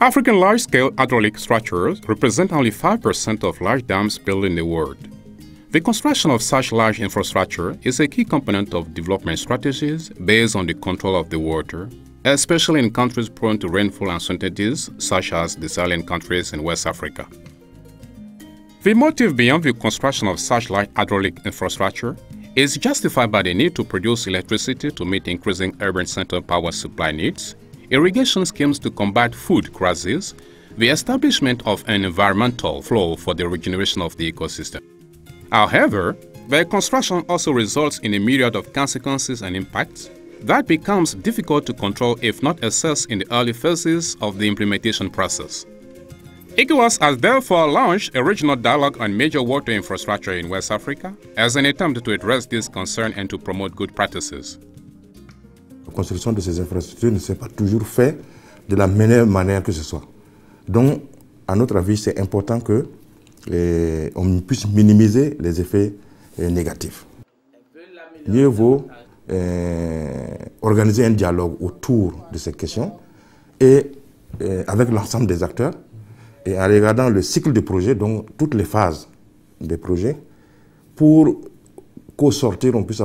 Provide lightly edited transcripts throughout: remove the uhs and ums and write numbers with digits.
African large-scale hydraulic structures represent only 5% of large dams built in the world. The construction of such large infrastructure is a key component of development strategies based on the control of the water, especially in countries prone to rainfall uncertainties such as the Sahelian countries in West Africa. The motive beyond the construction of such large hydraulic infrastructure is justified by the need to produce electricity to meet increasing urban center power supply needs, irrigation schemes to combat food crises, the establishment of an environmental flow for the regeneration of the ecosystem. However, their construction also results in a myriad of consequences and impacts that becomes difficult to control if not assessed in the early phases of the implementation process. ECOWAS has therefore launched a regional dialogue on major water infrastructure in West Africa as an attempt to address this concern and to promote good practices. La construction de ces infrastructures ne s'est pas toujours faite de la meilleure manière que ce soit. Donc, à notre avis, c'est important que on puisse minimiser les effets négatifs. Mieux vaut organiser un dialogue autour de ces questions et avec l'ensemble des acteurs et en regardant le cycle de projet, donc toutes les phases des projets, pour qu'au sortir, on puisse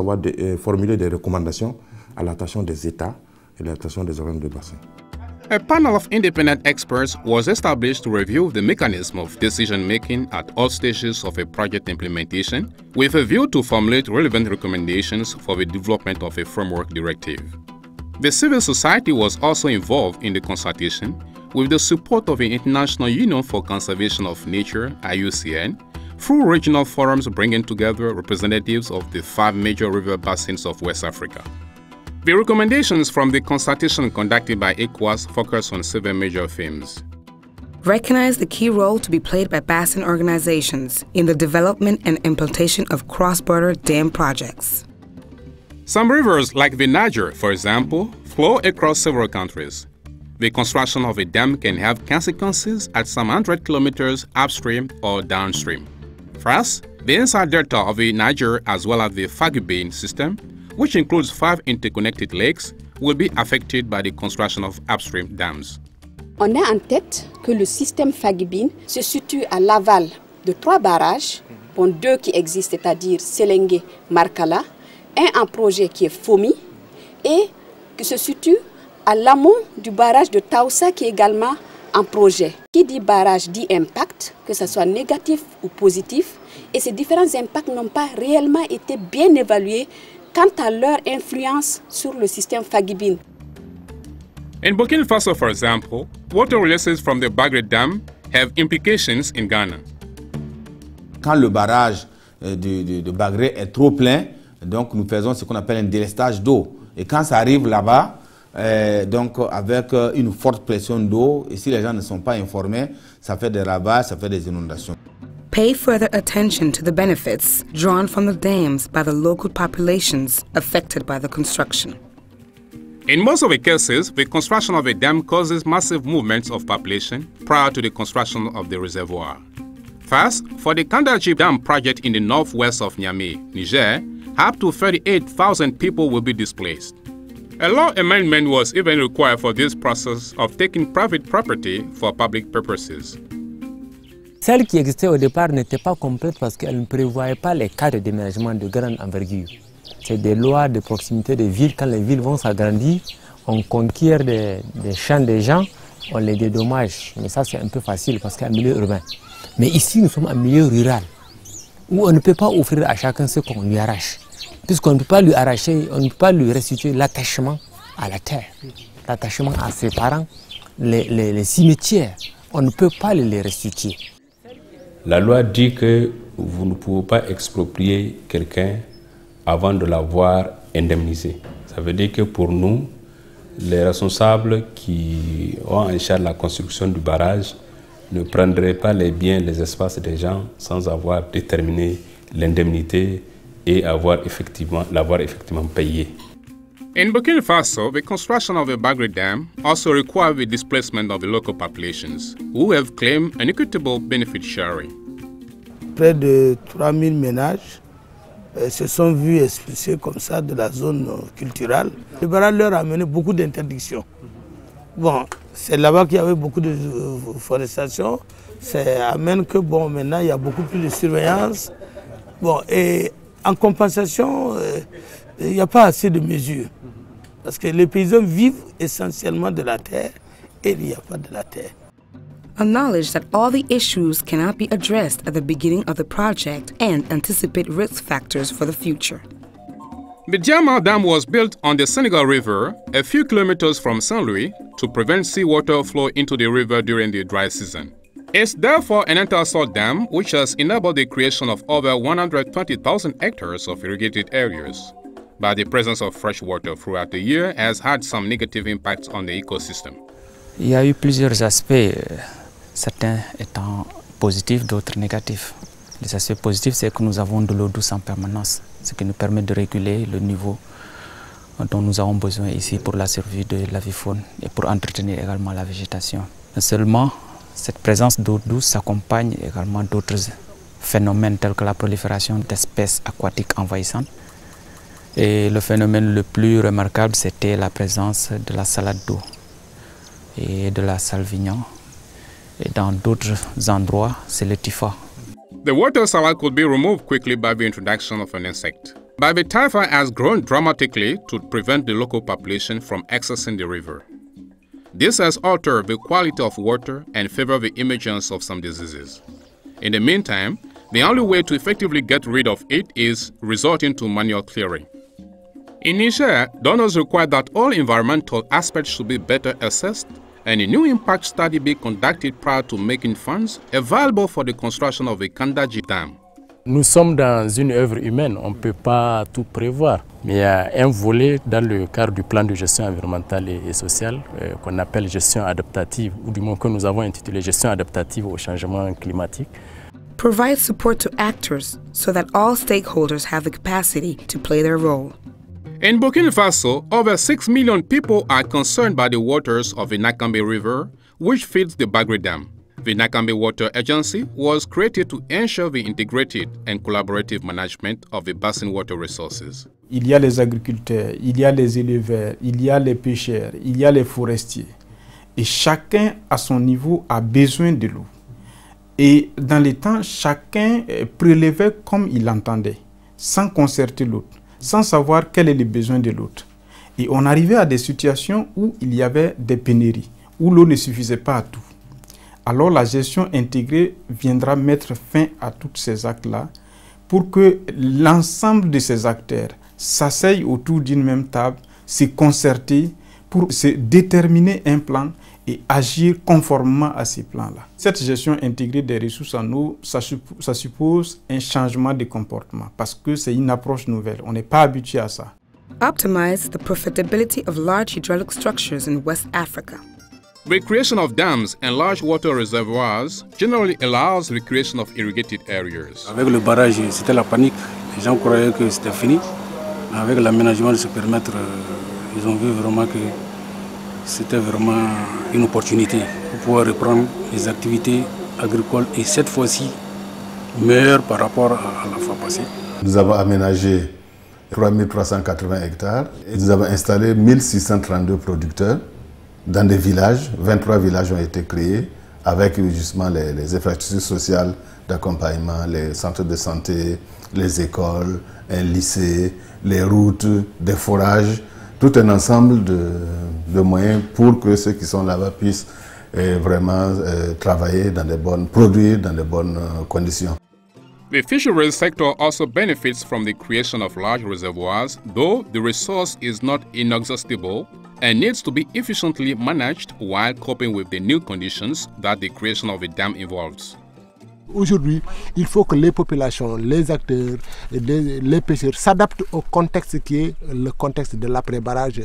formuler des recommandations à l'attention des États et à l'attention des organes de bassin. A panel of independent experts was established to review the mechanism of decision-making at all stages of a project implementation, with a view to formulate relevant recommendations for the development of a framework directive. The civil society was also involved in the consultation, with the support of the International Union for Conservation of Nature, IUCN, through regional forums bringing together representatives of the 5 major river basins of West Africa. The recommendations from the consultation conducted by ECOWAS focus on 7 major themes. Recognize the key role to be played by basin organizations in the development and implementation of cross-border dam projects. Some rivers, like the Niger, for example, flow across several countries. The construction of a dam can have consequences at some 100 kilometers upstream or downstream. First, the inside delta of the Niger as well as the Fagubin system, which includes 5 interconnected lakes, will be affected by the construction of upstream dams. On a en tête que le système Fagubin se situe à l'aval de 3 barrages, dont 2 qui existent, c'est-à-dire Selengue, Markala, un en projet qui est Fomi, et qui se situe à l'amont du barrage de Taoussa qui est également en projet. Qui dit barrage dit impact, que ce soit négatif ou positif, et ces différents impacts n'ont pas réellement été bien évalués quant à leur influence sur le système Fagubin. In Burkina Faso, for example, water releases from the Bagre Dam have implications in Ghana. Quand le barrage de Bagre est trop plein, donc nous faisons ce qu'on appelle un délestage d'eau. Et quand ça arrive là-bas, donc avec une forte pression d'eau, et si les gens ne sont pas informés, ça fait des ravages, ça fait des inondations. Pay further attention to the benefits drawn from the dams by the local populations affected by the construction. In most of the cases, the construction of a dam causes massive movements of population prior to the construction of the reservoir. First, for the Kandaji Dam project in the northwest of Niamey, Niger, up to 38,000 people will be displaced. A law amendment was even required for this process of taking private property for public purposes. Celle qui existait au départ n'était pas complète parce qu'elle ne prévoyait pas les cas de déménagement de grande envergure. C'est des lois de proximité des villes. Quand les villes vont s'agrandir, on conquiert des champs des gens, on les dédommage. Mais ça, c'est un peu facile parce qu'il y a un milieu urbain. Mais ici, nous sommes en milieu rural, où on ne peut pas offrir à chacun ce qu'on lui arrache. Puisqu'on ne peut pas lui arracher, on ne peut pas lui restituer l'attachement à la terre, l'attachement à ses parents, les cimetières. On ne peut pas les restituer. La loi dit que vous ne pouvez pas exproprier quelqu'un avant de l'avoir indemnisé. Ça veut dire que pour nous, les responsables qui ont en charge la construction du barrage ne prendraient pas les biens, les espaces des gens sans avoir déterminé l'indemnité et l'avoir effectivement payé. In Burkina Faso, the construction of the Bagre Dam also required the displacement of the local populations, who have claimed an equitable benefit sharing. Près de 3000 ménages se sont vus expulsés comme ça de la zone culturelle. Le barrage leur a amené beaucoup d'interdictions. Bon, c'est là-bas qu'il y avait beaucoup de forestation. Ça amène que, bon, maintenant, il y a beaucoup plus de surveillance. Bon, et en compensation, il n'y a pas assez de mesures. Parce que les paysans vivent essentiellement de la terre et il n'y a pas de la terre. Acknowledge that all the issues cannot be addressed at the beginning of the project and anticipate risk factors for the future. The Diama Dam was built on the Senegal River, a few kilometers from Saint-Louis, to prevent seawater flow into the river during the dry season. It's therefore an inter-salt dam which has enabled the creation of over 120,000 hectares of irrigated areas. But the presence of fresh water throughout the year has had some negative impacts on the ecosystem. Il y a eu plusieurs aspects, certains étant positifs, d'autres négatifs. Les aspects positifs, c'est que nous avons de l'eau douce en permanence, ce qui nous permet de réguler le niveau dont nous avons besoin ici pour la survie de la vie-faune et pour entretenir également la végétation. Seulement, cette présence d'eau douce s'accompagne également d'autres phénomènes tels que la prolifération d'espèces aquatiques envahissantes. Et le phénomène le plus remarquable, c'était la présence de la salade d'eau et de la salvignon. Et dans d'autres endroits, c'est le typha. The water salad could be removed quickly by the introduction of an insect. But the typha has grown dramatically to prevent the local population from accessing the river. This has altered the quality of water and favored the emergence of some diseases. In the meantime, the only way to effectively get rid of it is resorting to manual clearing. In Niger, donors require that all environmental aspects should be better assessed and a new impact study be conducted prior to making funds available for the construction of the Kandaji Dam. Nous sommes dans une œuvre humaine, on ne peut pas tout prévoir. Mais il y a un volet dans le cadre du plan de gestion environnementale et sociale qu'on appelle gestion adaptative, ou du moins que nous avons intitulé gestion adaptative au changement climatique. Provide support to actors so that all stakeholders have the capacity to play their role. In Burkina Faso, over 6 million people are concerned by the waters of the Nakambe River, which feeds the Bagre Dam. The Nakambe Water Agency was created to ensure the integrated and collaborative management of the basin water resources. Il y a les agriculteurs, il y a les éleveurs, il y a les pêcheurs, il y a les forestiers. Et chacun, à son niveau, a besoin de l'eau. Et dans les temps, chacun prélevait comme il l'entendait, sans concerter l'autre, sans savoir quel est le besoin de l'autre. Et on arrivait à des situations où il y avait des pénuries, où l'eau ne suffisait pas à tout. Alors la gestion intégrée viendra mettre fin à tous ces actes-là pour que l'ensemble de ces acteurs s'asseyent autour d'une même table, se concerter pour se déterminer un plan et agir conformément à ces plans-là. Cette gestion intégrée des ressources en eau, ça suppose un changement de comportement parce que c'est une approche nouvelle. On n'est pas habitué à ça. Optimize the profitability of large hydraulic structures in West Africa. The creation of dams and large water reservoirs generally allows the creation of irrigated areas. Avec le barrage, c'était la panique. Les gens croyaient que c'était fini. Avec l'aménagement de ce périmètre, ils ont vu vraiment que c'était vraiment une opportunité pour pouvoir reprendre les activités agricoles et cette fois-ci meilleures par rapport à la fois passée. Nous avons aménagé 3380 hectares et nous avons installé 1632 producteurs dans des villages. 23 villages ont été créés avec justement les infrastructures sociales d'accompagnement, les centres de santé, les écoles, un lycée, les routes, des forages, tout un ensemble de moyens pour que ceux qui sont là-bas puissent vraiment travailler dans produire dans de bonnes conditions. The fisheries sector also benefits from the creation of large reservoirs, though the resource is not inexhaustible and needs to be efficiently managed while coping with the new conditions that the creation of a dam involves. Aujourd'hui, il faut que les populations, les acteurs, les pêcheurs s'adaptent au contexte qui est le contexte de l'après-barrage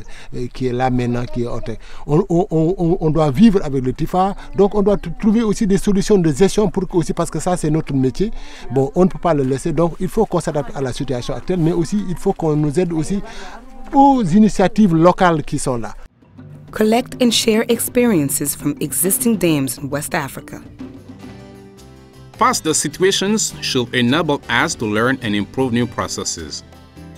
qui est là maintenant, qui est autre. On doit vivre avec le TIFA, donc on doit trouver aussi des solutions de gestion pour aussi, parce que ça c'est notre métier. Bon, on ne peut pas le laisser, donc il faut qu'on s'adapte à la situation actuelle, mais aussi il faut qu'on nous aide aussi aux initiatives locales qui sont là. Collect and share experiences from existing dams in West Africa. Past situations should enable us to learn and improve new processes.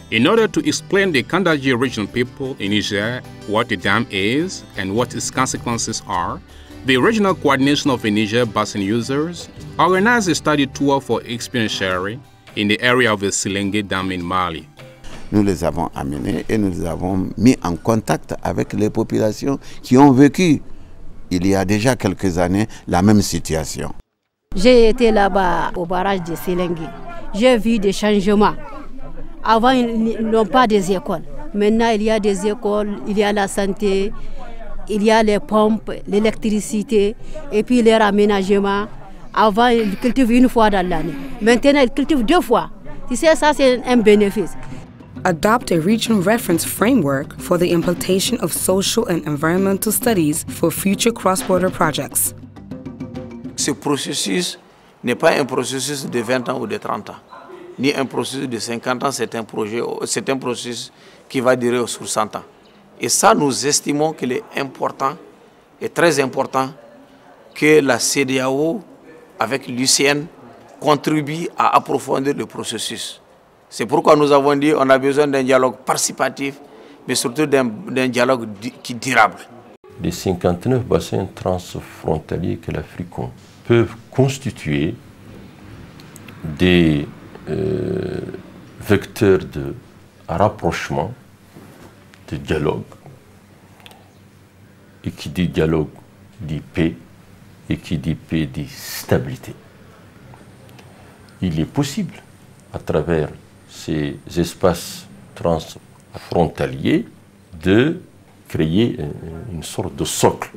In order to explain the Kandaji regional people in Niger what a dam is and what its consequences are, the Regional Coordination of Niger Basin Users organized a study tour for experience sharing in the area of the Silenge Dam in Mali. Nous les avons amenés et nous les avons mis en contact avec les populations qui ont vécu, il y a déjà quelques années, la même situation. J'ai été là-bas au barrage de Silenge. J'ai vu des changements. Avant, ils n'ont pas des écoles. Maintenant, il y a des écoles, il y a la santé, il y a les pompes, l'électricité et puis les aménagements. Avant, ils cultivent une fois dans l'année. Maintenant, ils cultivent 2 fois. Tu sais, ça, c'est un bénéfice. Adopt a regional reference framework for the implementation of social and environmental studies for future cross-border projects. Ce processus n'est pas un processus de 20 ans ou de 30 ans, ni un processus de 50 ans, c'est un processus qui va durer sur 100 ans. Et ça, nous estimons qu'il est important, et très important, que la CEDEAO, avec l'UCN, contribue à approfondir le processus. C'est pourquoi nous avons dit qu'on a besoin d'un dialogue participatif, mais surtout d'un dialogue qui est durable. Les 59 bassins transfrontaliers que l'Afrique peuvent constituer des vecteurs de rapprochement, de dialogue, et qui dit dialogue dit paix, et qui dit paix dit stabilité. Il est possible, à travers ces espaces transfrontaliers, de créer une sorte de socle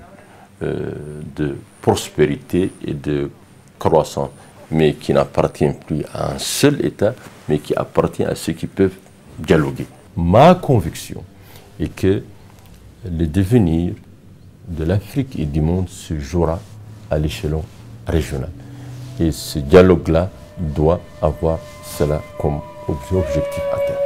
de prospérité et de croissance, mais qui n'appartient plus à un seul État, mais qui appartient à ceux qui peuvent dialoguer. Ma conviction est que le devenir de l'Afrique et du monde se jouera à l'échelon régional. Et ce dialogue-là doit avoir cela comme objectif à terme.